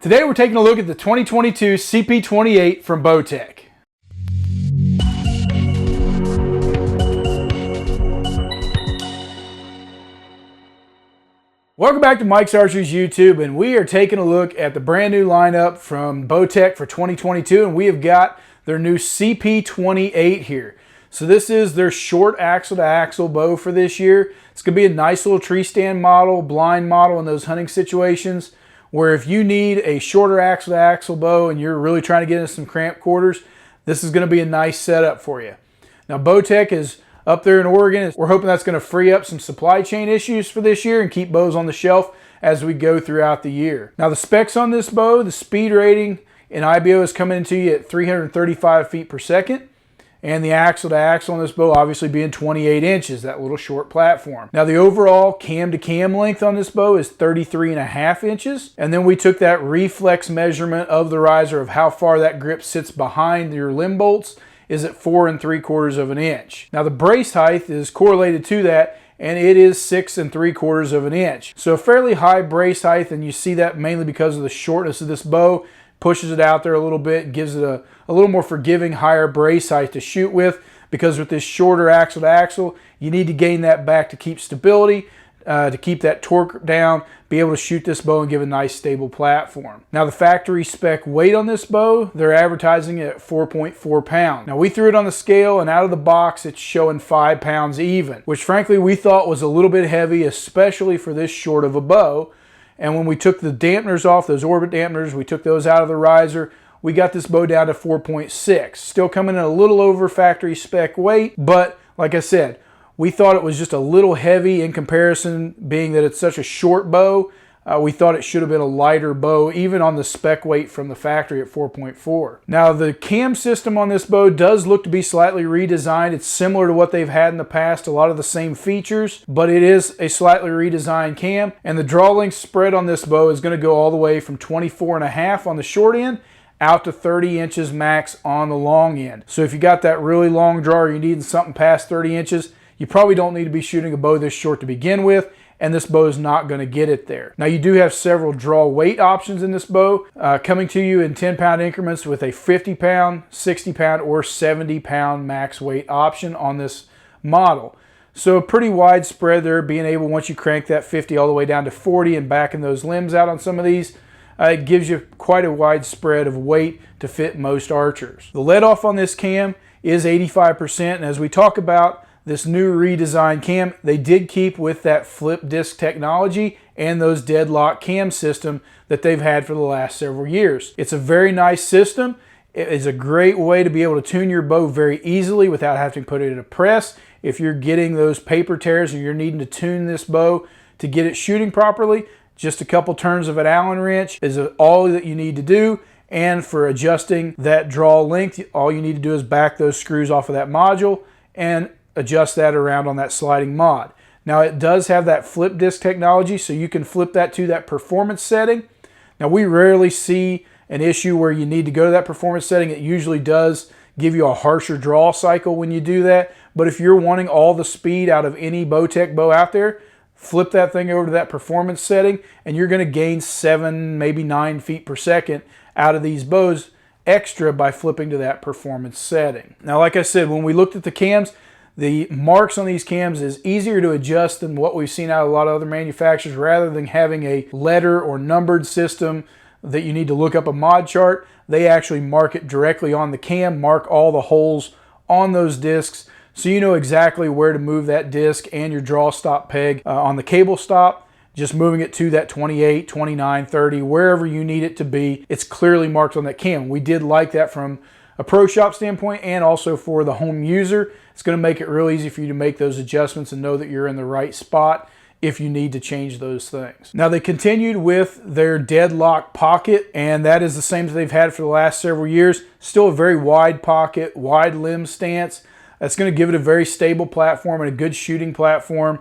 Today we're taking a look at the 2022 CP28 from Bowtech. Welcome back to Mike's Archery's YouTube, and we are taking a look at the brand new lineup from Bowtech for 2022, and we have got their new CP28 here. So this is their short axle to axle bow for this year. It's going to be a nice little tree stand model, blind model in those hunting situations, where if you need a shorter axle to axle bow and you're really trying to get into some cramped quarters, this is going to be a nice setup for you. Now Bowtech is up there in Oregon. We're hoping that's going to free up some supply chain issues for this year and keep bows on the shelf as we go throughout the year. Now the specs on this bow, the speed rating in IBO is coming into you at 335 feet per second. And the axle to axle on this bow obviously being 28 inches, that little short platform. Now the overall cam to cam length on this bow is 33.5 inches. And then we took that reflex measurement of the riser of how far that grip sits behind your limb bolts is at 4 3/4 of an inch. Now the brace height is correlated to that, and it is 6 3/4 of an inch. So a fairly high brace height, and you see that mainly because of the shortness of this bow. Pushes it out there a little bit, gives it a little more forgiving, higher brace height to shoot with, because with this shorter axle to axle, you need to gain that back to keep stability, to keep that torque down, be able to shoot this bow and give a nice stable platform. Now the factory spec weight on this bow, they're advertising it at 4.4 pounds. Now we threw it on the scale, and out of the box it's showing 5 pounds even, which frankly we thought was a little bit heavy, especially for this short of a bow. And when we took the dampeners off, those orbit dampeners, we took those out of the riser, we got this bow down to 4.6. Still coming in a little over factory spec weight, but like I said, we thought it was just a little heavy in comparison, being that it's such a short bow. We thought it should have been a lighter bow, even on the spec weight from the factory at 4.4. Now the cam system on this bow does look to be slightly redesigned. It's similar to what they've had in the past, a lot of the same features, but it is a slightly redesigned cam. And the draw length spread on this bow is going to go all the way from 24.5 on the short end out to 30 inches max on the long end. So if you got that really long draw, or you're needing something past 30 inches, you probably don't need to be shooting a bow this short to begin with, and this bow is not going to get it there. Now you do have several draw weight options in this bow, coming to you in 10-pound increments with a 50-pound, 60-pound, or 70-pound max weight option on this model. So a pretty wide spread there, being able, once you crank that 50 all the way down to 40 and backing those limbs out on some of these, it gives you quite a wide spread of weight to fit most archers. The let off on this cam is 85%, and as we talk about this new redesigned cam, they did keep with that flip disc technology and those DeadLock Cam System that they've had for the last several years. It's a very nice system. It is a great way to be able to tune your bow very easily without having to put it in a press. If you're getting those paper tears or you're needing to tune this bow to get it shooting properly, just a couple turns of an Allen wrench is all that you need to do. And for adjusting that draw length, all you need to do is back those screws off of that module and adjust that around on that sliding mod. Now it does have that flip disc technology, so you can flip that to that performance setting. Now we rarely see an issue where you need to go to that performance setting. It usually does give you a harsher draw cycle when you do that, but if you're wanting all the speed out of any Bowtech bow out there, flip that thing over to that performance setting and you're going to gain 7, maybe 9 feet per second out of these bows extra by flipping to that performance setting. Now like I said, when we looked at the cams, the marks on these cams is easier to adjust than what we've seen out of a lot of other manufacturers. Rather than having a letter or numbered system that you need to look up a mod chart, they actually mark it directly on the cam, mark all the holes on those discs, so you know exactly where to move that disc and your draw stop peg on the cable stop. Just moving it to that 28, 29, 30, wherever you need it to be, it's clearly marked on that cam. We did like that from a pro shop standpoint, and also for the home user. It's going to make it real easy for you to make those adjustments and know that you're in the right spot if you need to change those things. Now they continued with their DeadLock pocket, and that is the same as they've had for the last several years. Still a very wide pocket, wide limb stance. That's going to give it a very stable platform and a good shooting platform,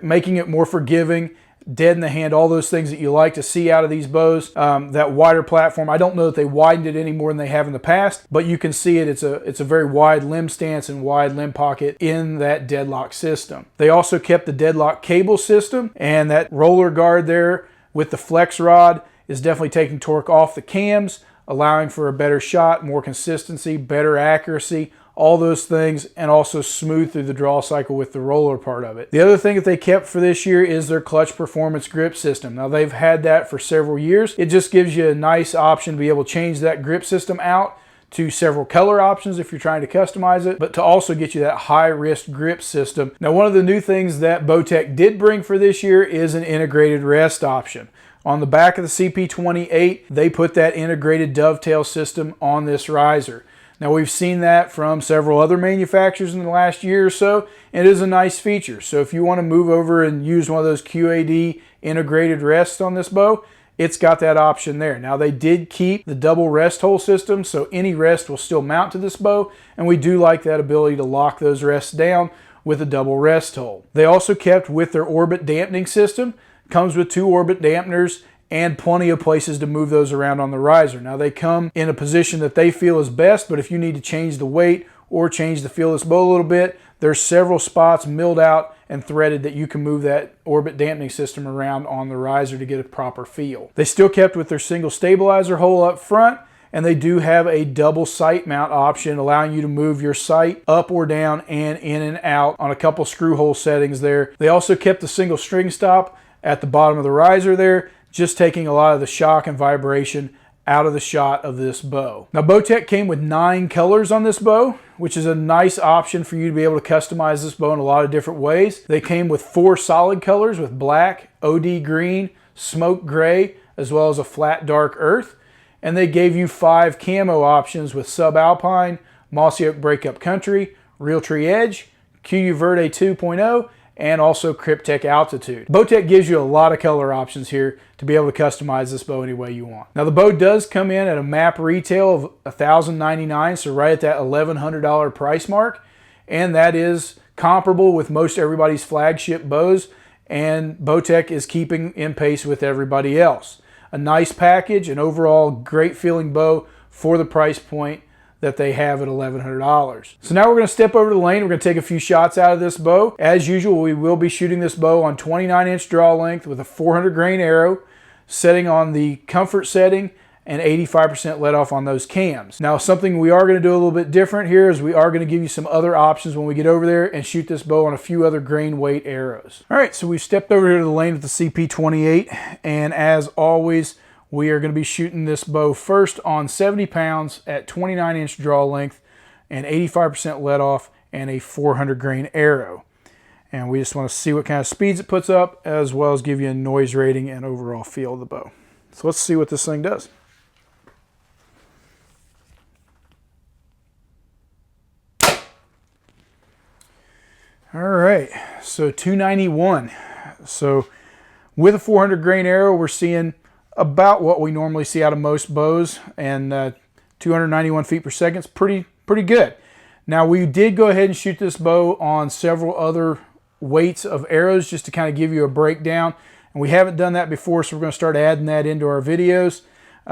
making it more forgiving, dead in the hand, all those things that you like to see out of these bows. That wider platform, I don't know that they widened it any more than they have in the past, but you can see it. It's a very wide limb stance and wide limb pocket in that DeadLock system. They also kept the DeadLock cable system and that roller guard there with the flex rod is definitely taking torque off the cams, allowing for a better shot, more consistency, better accuracy, all those things, and also smooth through the draw cycle with the roller part of it. The other thing that they kept for this year is their clutch performance grip system. Now they've had that for several years. It just gives you a nice option to be able to change that grip system out to several color options if you're trying to customize it, but to also get you that high wrist grip system. Now, one of the new things that Bowtech did bring for this year is an integrated rest option. On the back of the CP28, they put that integrated dovetail system on this riser. Now, we've seen that from several other manufacturers in the last year or so. It is a nice feature. So if you want to move over and use one of those QAD integrated rests on this bow, it's got that option there. Now, they did keep the double rest hole system, so any rest will still mount to this bow, and we do like that ability to lock those rests down with a double rest hole. They also kept with their orbit dampening system. Comes with 2 orbit dampeners and plenty of places to move those around on the riser. Now, they come in a position that they feel is best, but if you need to change the weight or change the feel of this bow a little bit, there's several spots milled out and threaded that you can move that orbit dampening system around on the riser to get a proper feel. They still kept with their single stabilizer hole up front, and they do have a double sight mount option, allowing you to move your sight up or down and in and out on a couple screw hole settings there. They also kept the single string stop at the bottom of the riser there, just taking a lot of the shock and vibration out of the shot of this bow. Now, Bowtech came with 9 colors on this bow, which is a nice option for you to be able to customize this bow in a lot of different ways. They came with 4 solid colors with black, OD green, smoke gray, as well as a flat dark earth. And they gave you 5 camo options with subalpine, mossy oak breakup country, realtree edge, QU Verde 2.0, and also Cryptek altitude. Bowtech gives you a lot of color options here to be able to customize this bow any way you want. Now, the bow does come in at a MAP retail of $1,099, so right at that $1,100 price mark, and that is comparable with most everybody's flagship bows, and Bowtech is keeping in pace with everybody else. A nice package, an overall great feeling bow for the price point that they have at $1,100. So now we're going to step over to the lane. We're going to take a few shots out of this bow. As usual, we will be shooting this bow on 29-inch draw length with a 400 grain arrow, setting on the comfort setting and 85% let off on those cams. Now, something we are going to do a little bit different here is we are going to give you some other options when we get over there and shoot this bow on a few other grain weight arrows. All right, so we've stepped over here to the lane with the CP28, and as always, we are going to be shooting this bow first on 70 pounds at 29-inch draw length and 85% let off and a 400 grain arrow. And we just want to see what kind of speeds it puts up, as well as give you a noise rating and overall feel of the bow. So let's see what this thing does. All right, so 291. So with a 400 grain arrow, we're seeing about what we normally see out of most bows, and 291 feet per second is pretty good. Now, we did go ahead and shoot this bow on several other weights of arrows just to kind of give you a breakdown, and we haven't done that before, so we're going to start adding that into our videos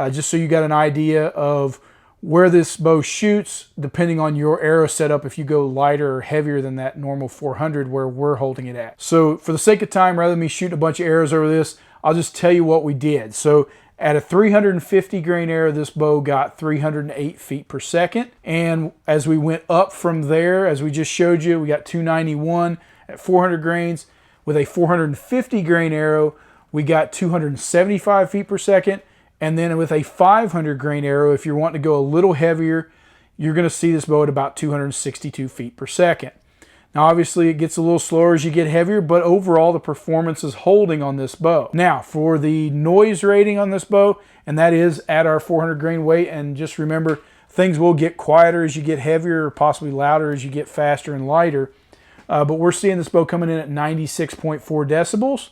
just so you got an idea of where this bow shoots depending on your arrow setup, if you go lighter or heavier than that normal 400 where we're holding it at. So for the sake of time, rather than me shooting a bunch of arrows over this, I'll just tell you what we did. So at a 350 grain arrow, this bow got 308 feet per second. And as we went up from there, as we just showed you, we got 291 at 400 grains. With a 450 grain arrow, we got 275 feet per second. And then with a 500 grain arrow, if you're wanting to go a little heavier, you're going to see this bow at about 262 feet per second. Now, obviously, it gets a little slower as you get heavier, but overall, the performance is holding on this bow. Now, for the noise rating on this bow, and that is at our 400 grain weight, and just remember, things will get quieter as you get heavier, or possibly louder as you get faster and lighter. But we're seeing this bow coming in at 96.4 decibels.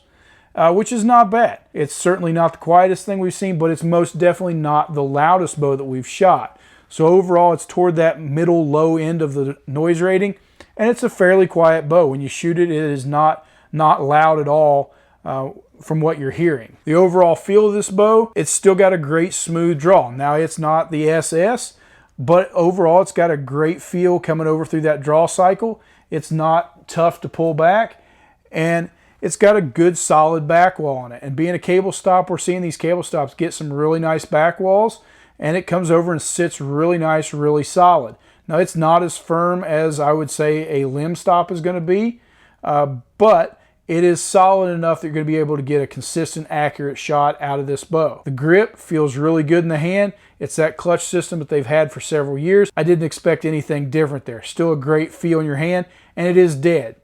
Which is not bad. It's certainly not the quietest thing we've seen, but it's most definitely not the loudest bow that we've shot. So overall, it's toward that middle low end of the noise rating, and it's a fairly quiet bow. When you shoot it, it is not loud at all from what you're hearing. The overall feel of this bow, it's still got a great smooth draw. Now, it's not the SS, but overall, it's got a great feel coming over through that draw cycle. It's not tough to pull back, and it's got a good solid back wall on it. And being a cable stop, we're seeing these cable stops get some really nice back walls, and it comes over and sits really nice, really solid. Now, it's not as firm as I would say a limb stop is going to be, but it is solid enough that you're going to be able to get a consistent, accurate shot out of this bow. The grip feels really good in the hand. It's that clutch system that they've had for several years. I didn't expect anything different there. Still a great feel in your hand, and it is dead.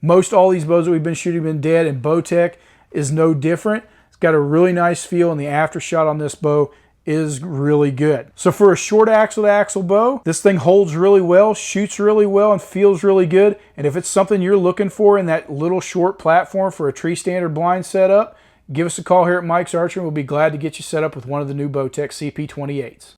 Most all these bows that we've been shooting have been dead, and Bowtech is no different. It's got a really nice feel, and the after shot on this bow is really good. So for a short axle to axle bow, this thing holds really well, shoots really well, and feels really good. And if it's something you're looking for in that little short platform for a tree stand or blind setup, give us a call here at Mike's Archery, and we'll be glad to get you set up with one of the new Bowtech CP28s.